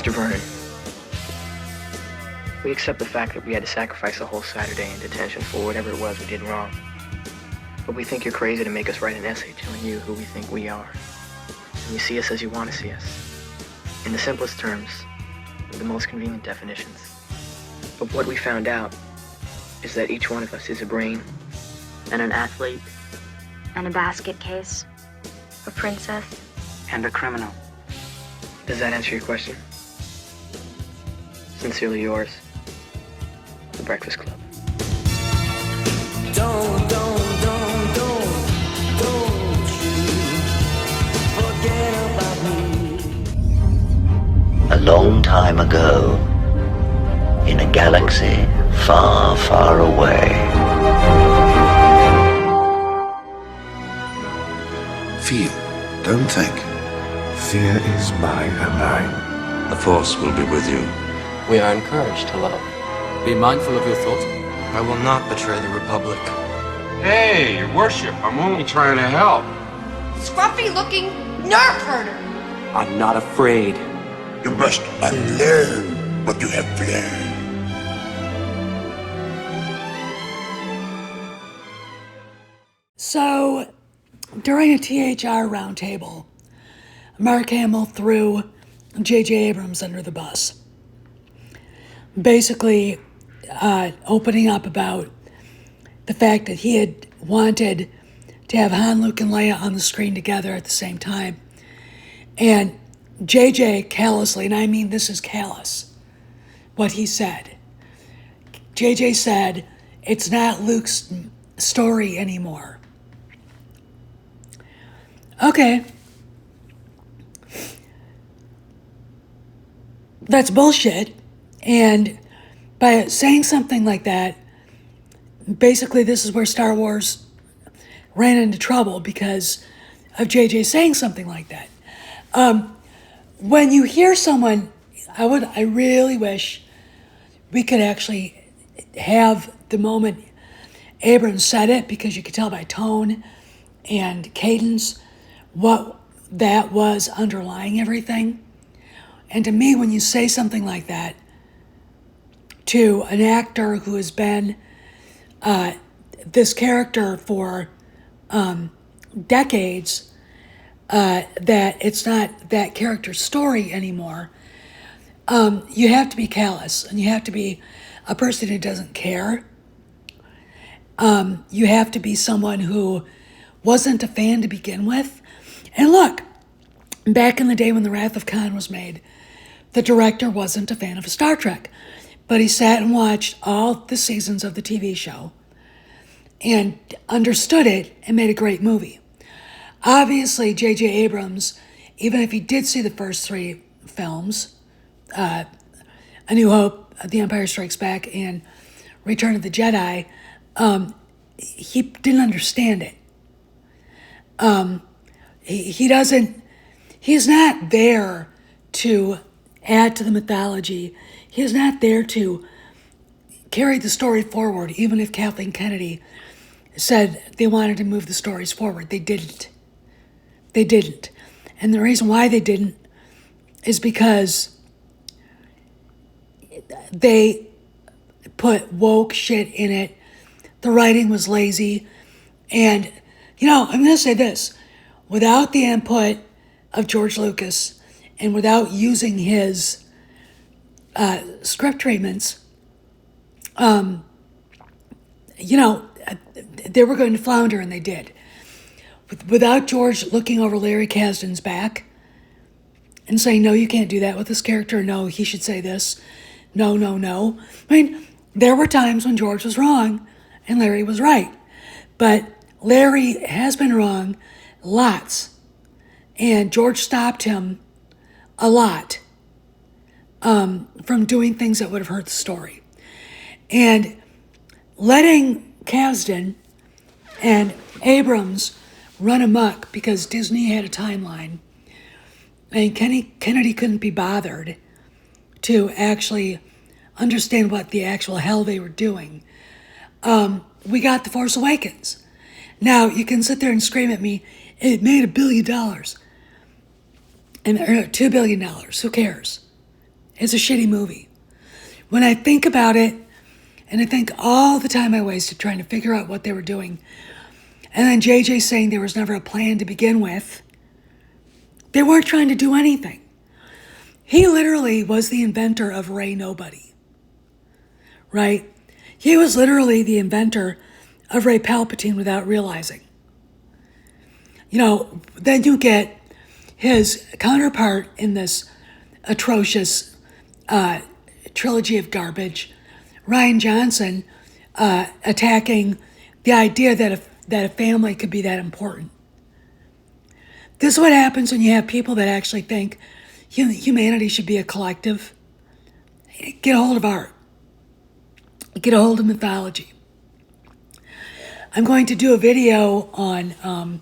Mr. Vernon, we accept the fact that we had to sacrifice a whole Saturday in detention for whatever it was we did wrong. But we think you're crazy to make us write an essay telling you who we think we are. And you see us as you want to see us. In the simplest terms, with the most convenient definitions. But what we found out is that each one of us is a brain, and an athlete, And a basket case. A princess. and a criminal. Does that answer your question? Sincerely yours, The Breakfast Club. Don't you forget about me. A long time ago, in a galaxy far, far away. Feel, don't think. Fear is my ally. The Force will be with you. We are encouraged to love. Be mindful of your thoughts. I will not betray the Republic. Hey, your worship, I'm only trying to help. Scruffy-looking nerf herder. I'm not afraid. You must unlearn what you have learned. So, during a THR roundtable, Mark Hamill threw J.J. Abrams under the bus. Basically, opening up about the fact that he had wanted to have Han, Luke, and Leia on the screen together at the same time. And J.J. callously, and I mean this is callous, what he said. J.J. said, it's not Luke's story anymore. Okay. That's bullshit. And by saying something like that, basically this is where Star Wars ran into trouble because of JJ saying something like that. When you hear someone, I really wish we could actually have the moment Abrams said it, because you could tell by tone and cadence what that was underlying everything. And to me, when you say something like that to an actor who has been this character for decades, that it's not that character's story anymore, you have to be callous, and you have to be a person who doesn't care. You have to be someone who wasn't a fan to begin with. And look, back in the day when The Wrath of Khan was made, the director wasn't a fan of Star Trek, but he sat and watched all the seasons of the TV show and understood it and made a great movie. Obviously, J.J. Abrams, even if he did see the first three films, A New Hope, The Empire Strikes Back, and Return of the Jedi, he didn't understand it. He's not there to add to the mythology. He is not there to carry the story forward, even if Kathleen Kennedy said they wanted to move the stories forward. They didn't. They didn't. And the reason why they didn't is because they put woke shit in it. The writing was lazy. And, I'm going to say this. Without the input of George Lucas and without using his script treatments, they were going to flounder, and they did. Without George looking over Larry Kasdan's back and saying, no, you can't do that with this character. No, he should say this. No. I mean, there were times when George was wrong and Larry was right. But Larry has been wrong lots. And George stopped him a lot from doing things that would have hurt the story. And letting Kasdan and Abrams run amok because Disney had a timeline and Kennedy couldn't be bothered to actually understand what the actual hell they were doing. We got The Force Awakens. Now, you can sit there and scream at me, it made $1 billion. And $2 billion, who cares? is a shitty movie. When I think about it, and I think all the time I wasted trying to figure out what they were doing, and then JJ saying there was never a plan to begin with, they weren't trying to do anything. He literally was the inventor of Ray Nobody, right? He was literally the inventor of Ray Palpatine without realizing. You know, then you get his counterpart in this atrocious trilogy of garbage, Ryan Johnson, attacking the idea that a family could be that important. This is what happens when you have people that actually think humanity should be a collective. Get a hold of art. Get a hold of mythology. I'm going to do a video on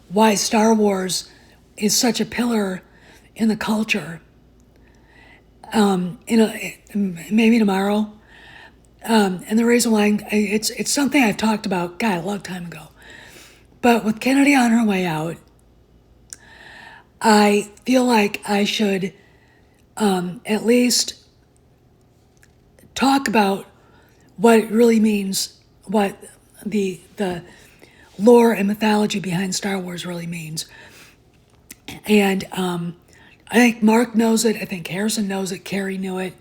why Star Wars is such a pillar in the culture. Maybe tomorrow. And the reason why it's something I've talked about, God, a long time ago. But with Kennedy on her way out, I feel like I should at least talk about what it really means, what the lore and mythology behind Star Wars really means. And I think Mark knows it. I think Harrison knows it. Carrie knew it.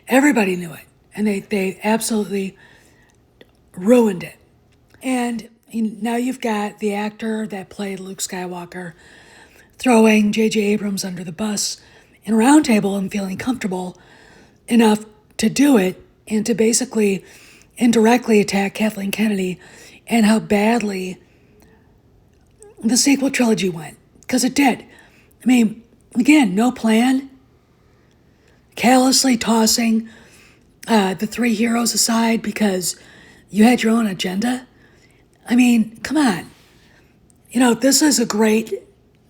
Everybody knew it. And they absolutely ruined it. And now you've got the actor that played Luke Skywalker throwing J.J. Abrams under the bus in a roundtable and feeling comfortable enough to do it and to basically indirectly attack Kathleen Kennedy and how badly the sequel trilogy went. Because it did. I mean, again, no plan. Callously tossing the three heroes aside because you had your own agenda. I mean, come on. You know, this is a great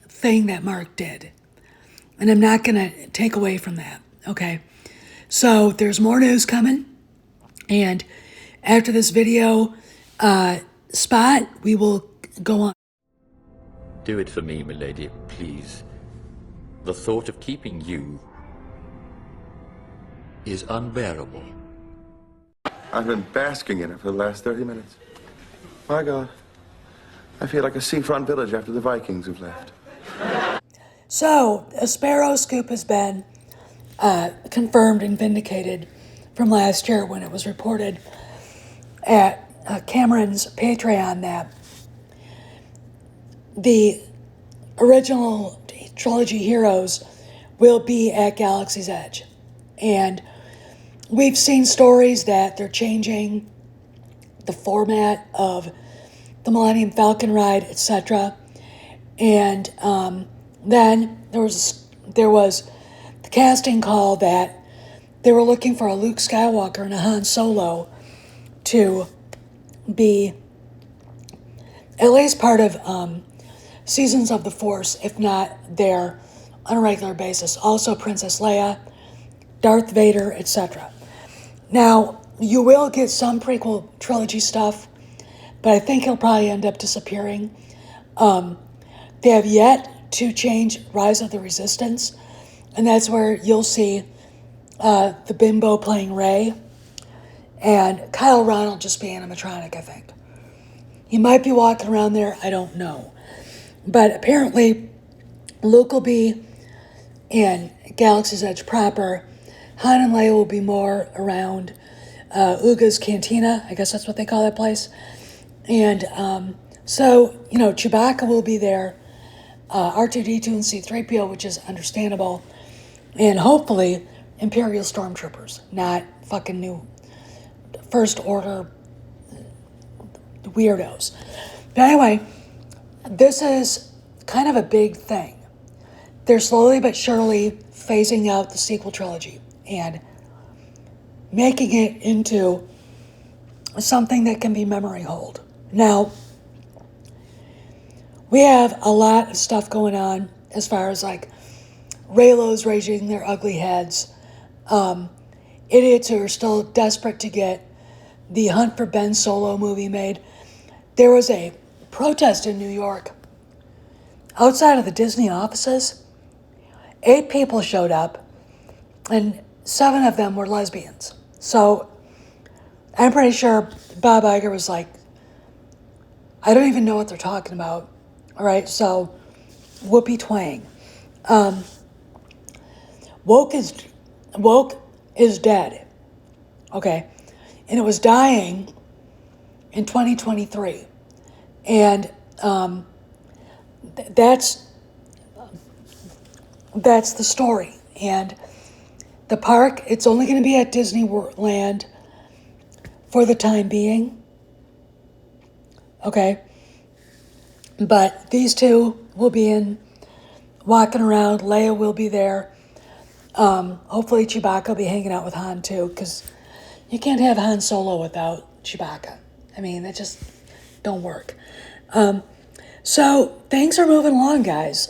thing that Mark did. And I'm not going to take away from that, okay? So there's more news coming. And after this video spot, we will go on. Do it for me, milady, please. The thought of keeping you is unbearable. I've been basking in it for the last 30 minutes. My God. I feel like a seafront village after the Vikings have left. So, a Sparrow scoop has been confirmed and vindicated from last year when it was reported at Cameron's Patreon that the original trilogy heroes will be at Galaxy's Edge. And we've seen stories that they're changing the format of the Millennium Falcon ride, etc. And then there was the casting call that they were looking for a Luke Skywalker and a Han Solo to be at least part of Seasons of the Force, if not there on a regular basis. Also Princess Leia, Darth Vader, etc. Now, you will get some prequel trilogy stuff, but I think he'll probably end up disappearing. They have yet to change Rise of the Resistance, and that's where you'll see the bimbo playing Rey, and Kyle Ron will just be animatronic, I think. He might be walking around there, I don't know. But apparently, Luke will be in Galaxy's Edge proper. Han and Leia will be more around Uga's Cantina. I guess that's what they call that place. And so, you know, Chewbacca will be there. R2-D2 and C-3PO, which is understandable. And hopefully, Imperial Stormtroopers, not fucking new First Order weirdos. But anyway, this is kind of a big thing. They're slowly but surely phasing out the sequel trilogy and making it into something that can be memory hold. Now, we have a lot of stuff going on as far as like Reylos raising their ugly heads, idiots who are still desperate to get the Hunt for Ben Solo movie made. There was a protest in New York outside of the Disney offices. 8 people showed up, and 7 of them were lesbians. So I'm pretty sure Bob Iger was like, I don't even know what they're talking about. All right, so whoopee twang. Woke is dead. Okay, and it was dying in 2023, and that's the story. And the park, it's only going to be at Disneyland for the time being. Okay, but these two will be walking around. Leia will be there. Hopefully Chewbacca will be hanging out with Han too, because you can't have Han Solo without Chewbacca. I mean, that just don't work. So things are moving along, guys.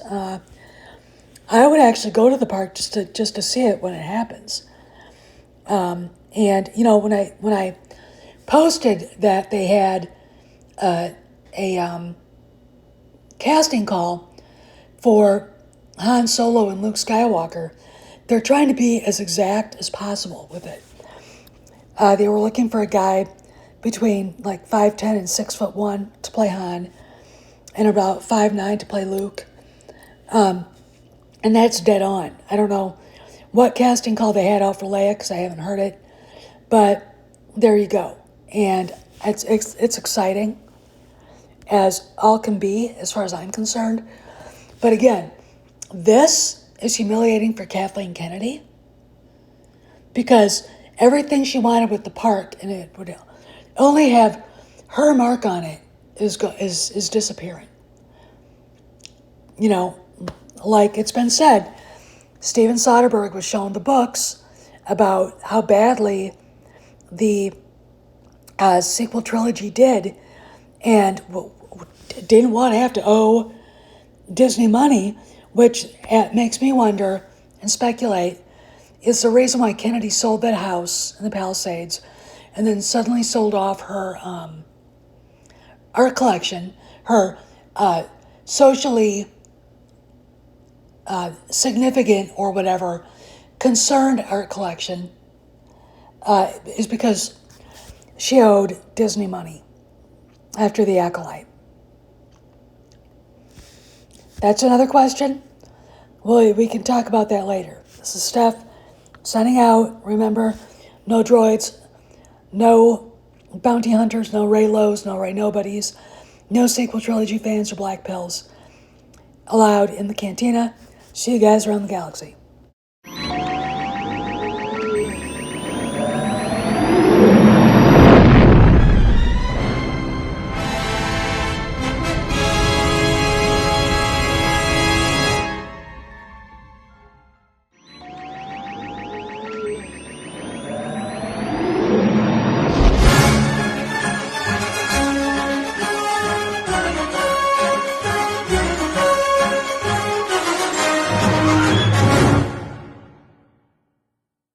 I would actually go to the park just to see it when it happens. And you know, when I posted that they had a casting call for Han Solo and Luke Skywalker, they're trying to be as exact as possible with it. They were looking for a guy between like 5'10" and 6'1" to play Han, and about 5'9" to play Luke. And that's dead on. I don't know what casting call they had out for Leia, because I haven't heard it, but there you go. And it's exciting as all can be, as far as I'm concerned. But again, this is humiliating for Kathleen Kennedy, because everything she wanted with the park, and it would only have her mark on it, is disappearing. You know, like it's been said, Steven Soderbergh was shown the books about how badly the sequel trilogy did, and didn't want to have to owe Disney money, which makes me wonder and speculate is the reason why Kennedy sold that house in the Palisades and then suddenly sold off her art collection, her socially significant or whatever concerned art collection, is because she owed Disney money after The Acolyte. That's another question. Well, we can talk about that later. This is Steph signing out. Remember, no droids, no bounty hunters, no Reylos, no Rey Nobodies, no sequel trilogy fans or black pills allowed in the cantina. See you guys around the galaxy.